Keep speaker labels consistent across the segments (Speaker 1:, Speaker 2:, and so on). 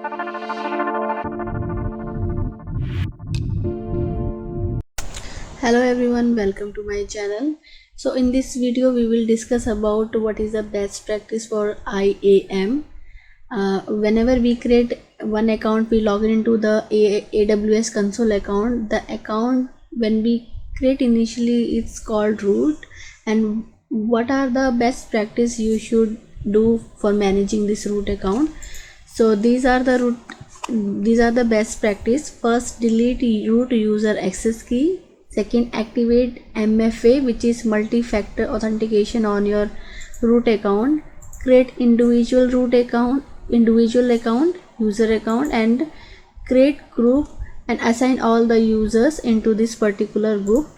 Speaker 1: Hello everyone, welcome to my channel. So in this video we will discuss about what is the best practice for IAM. Whenever we create one account, we log into the AWS console account. The account when we create initially, it's called root. And what are the best practice you should do for managing this root account? So these are the best practice. First, delete root user access key. Second, activate MFA, which is multi-factor authentication on your root account. Create individual account, user account, and create group and assign all the users into this particular group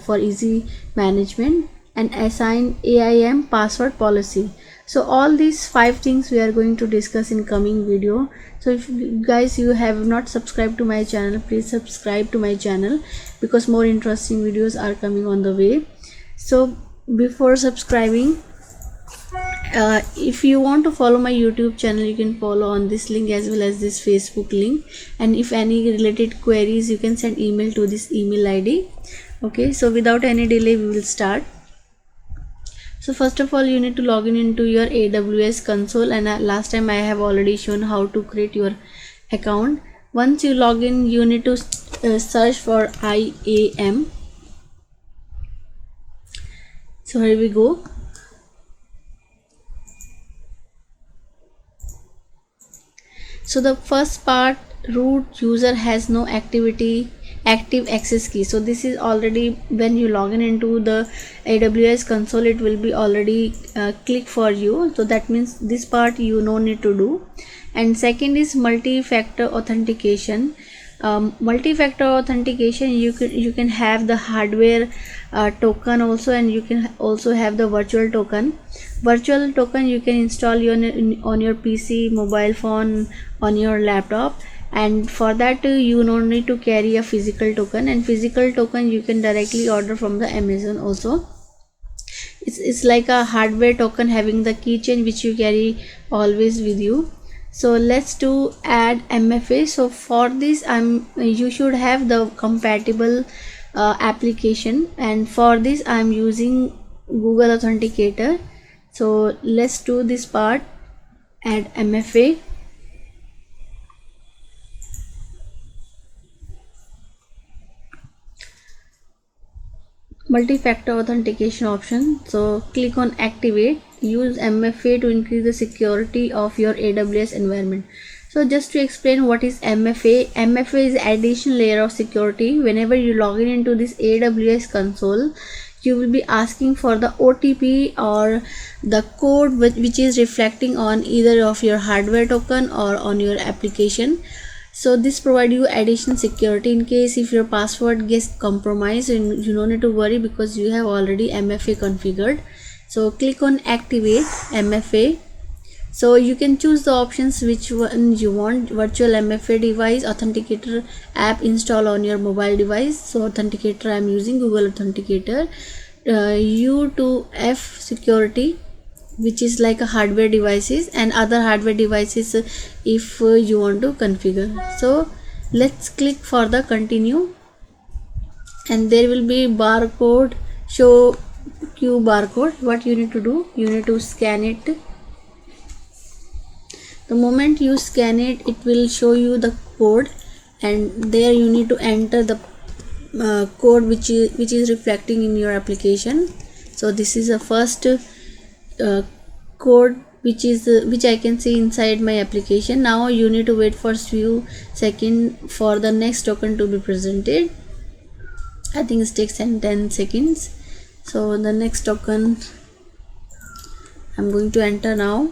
Speaker 1: for easy management, and assign IAM password policy. So all these 5 things we are going to discuss in coming video. So if you have not subscribed to my channel, please subscribe to my channel, because more interesting videos are coming on the way. So before subscribing, if you want to follow my YouTube channel, you can follow on this link as well as this Facebook link, and if any related queries, you can send email to this email ID. Okay, so without any delay, we will start. So first of all, you need to log in into your AWS console, and last time I have already shown how to create your account. Once you log in, you need to search for IAM. So here we go. So the first part, root user has no active access key. So this is already, when you log in into the AWS console, it will be already click for you. So that means this part you no need to do. And second is multi-factor authentication. Multi-factor authentication, you can have the hardware token also, and you can also have the virtual token. Virtual token you can install on your PC, mobile phone, on your laptop, and for that you don't need to carry a physical token. And physical token you can directly order from the Amazon also. It's like a hardware token having the keychain which you carry always with you. So let's do add MFA. So for this, you should have the compatible application, and for this I'm using Google Authenticator. So let's do this part, add MFA. Multi-factor authentication option. So click on activate. Use MFA to increase the security of your AWS environment. So just to explain what is MFA, MFA is additional layer of security. Whenever you log in into this AWS console, you will be asking for the OTP or the code which is reflecting on either of your hardware token or on your application. So this provide you additional security in case if your password gets compromised, and you don't need to worry because you have already MFA configured. So click on activate MFA. So you can choose the options which one you want: virtual MFA device, authenticator app install on your mobile device. So authenticator I'm using Google Authenticator. U2F security, which is like a hardware devices, and other hardware devices if you want to configure. So let's click for the continue, and there will be barcode, show Q barcode. What you need to do, you need to scan it. The moment you scan it, it will show you the code, and there you need to enter the code which is reflecting in your application. So this is the first code which I can see inside my application. Now you need to wait for few seconds for the next token to be presented. I think it takes 10 seconds. So the next token I'm going to enter now.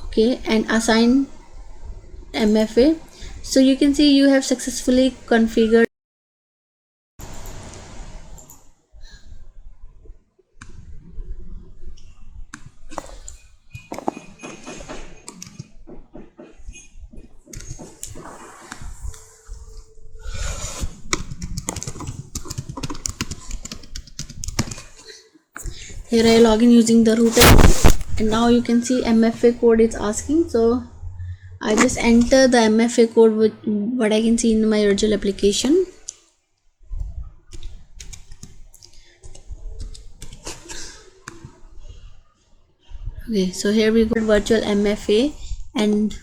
Speaker 1: Okay, and assign MFA. So you can see you have successfully configured. Here I log in using the root account. and now you can see MFA code is asking. So I just enter the MFA code with what I can see in my virtual application. Okay, so here we go virtual MFA, and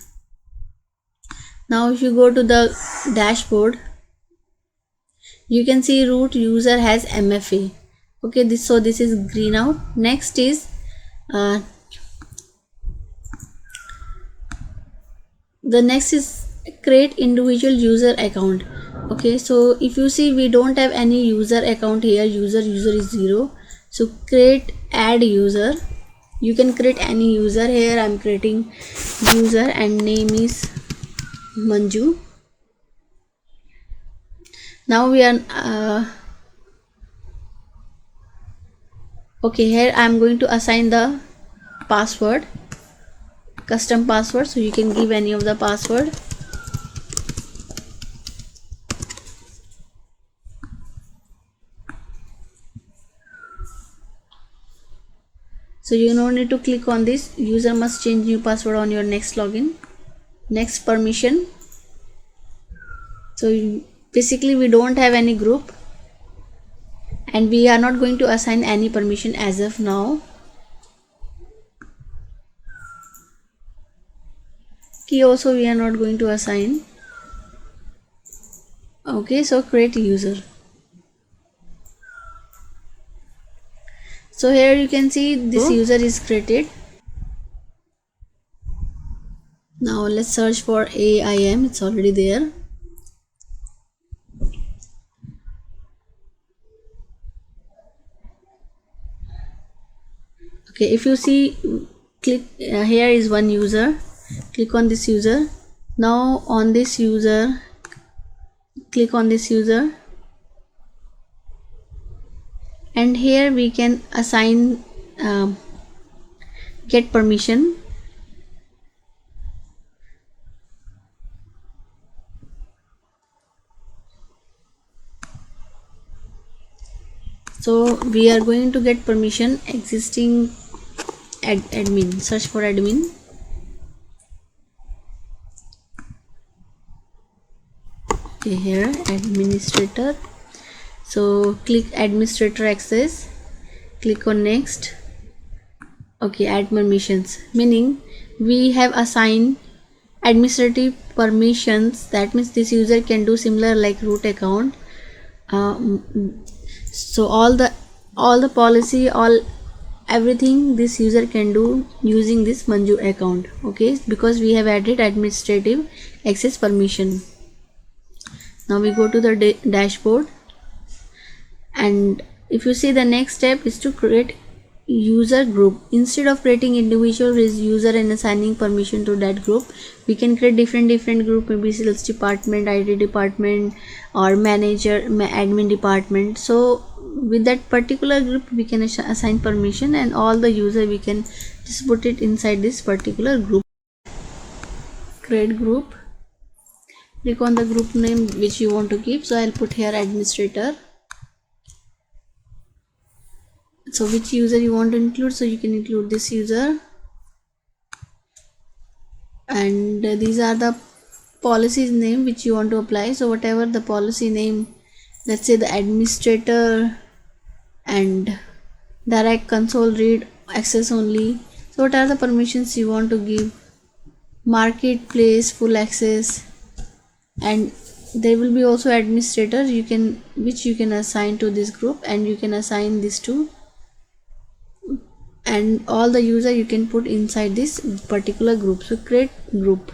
Speaker 1: now if you go to the dashboard, you can see root user has MFA. Okay, this is green out. Next is the next is create individual user account. Okay, so if you see, we don't have any user account here. User is 0. So create add user. You can create any user. Here I'm creating user and name is Manju. Now we are okay, here I'm going to assign the password, custom password, so you can give any of the password. So you don't need to click on this. User must change new password on your next login. Next, permission. So basically we don't have any group, and we are not going to assign any permission as of now. Key also we are not going to assign. Okay, so create user. So here you can see this user is created. Now let's search for AIM. It's already there. Okay, if you see, click here is one user. Click on this user. Now on this user, click on this user, and here we can assign get permission. So we are going to get permission existing admin. Search for admin. Okay, here administrator. So click administrator access, click on next. Okay, add permissions, meaning we have assigned administrative permissions. That means this user can do similar like root account. So all the policy, everything this user can do using this Manju account. Okay, because we have added administrative access permission. Now we go to the dashboard, and if you see, the next step is to create user group. Instead of creating individual user and assigning permission to that group, we can create different group, maybe sales department, IT department, or manager, admin department. So with that particular group we can assign permission, and all the user we can just put it inside this particular group. Create group. Click on the group name which you want to keep. So I'll put here administrator. So which user you want to include, so you can include this user, and these are the policies name which you want to apply. So whatever the policy name, let's say the administrator and direct console read access only. So what are the permissions you want to give? Marketplace full access, and there will be also administrator which you can assign to this group, and you can assign this to, and all the user you can put inside this particular group. So create group.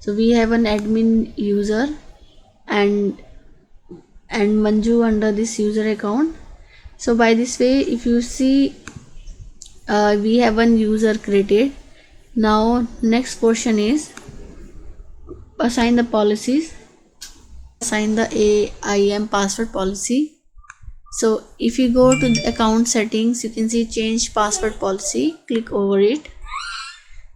Speaker 1: So we have an admin user and Manju under this user account. So by this way, if you see, we have one user created. Now next portion is assign the policies. Assign the IAM password policy. So if you go to the account settings, you can see change password policy. Click over it.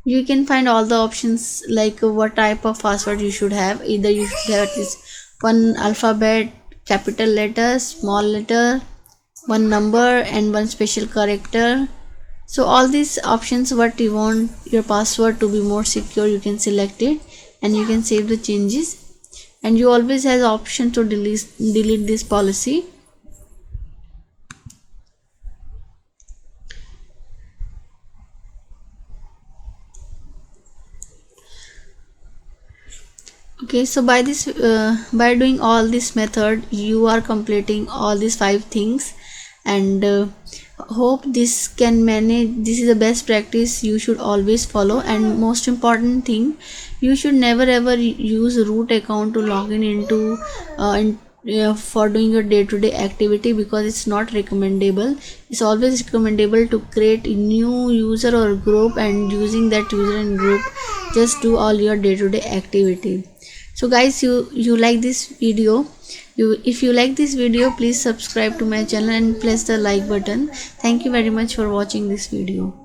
Speaker 1: You can find all the options, like what type of password you should have. Either you should have at least one alphabet, capital letter, small letter, one number, and one special character. So all these options, what you want your password to be more secure, you can select it and you can save the changes, and you always has option to delete this policy. Okay, so by this by doing all this method, you are completing all these 5 things, and hope this can manage. This is a best practice you should always follow, and most important thing, you should never ever use root account to log in into for doing your day-to-day activity, because it's not recommendable. It's always recommendable to create a new user or group, and using that user and group just do all your day-to-day activity. So guys, you like this video, if you like this video, please subscribe to my channel and press the like button. Thank you very much for watching this video.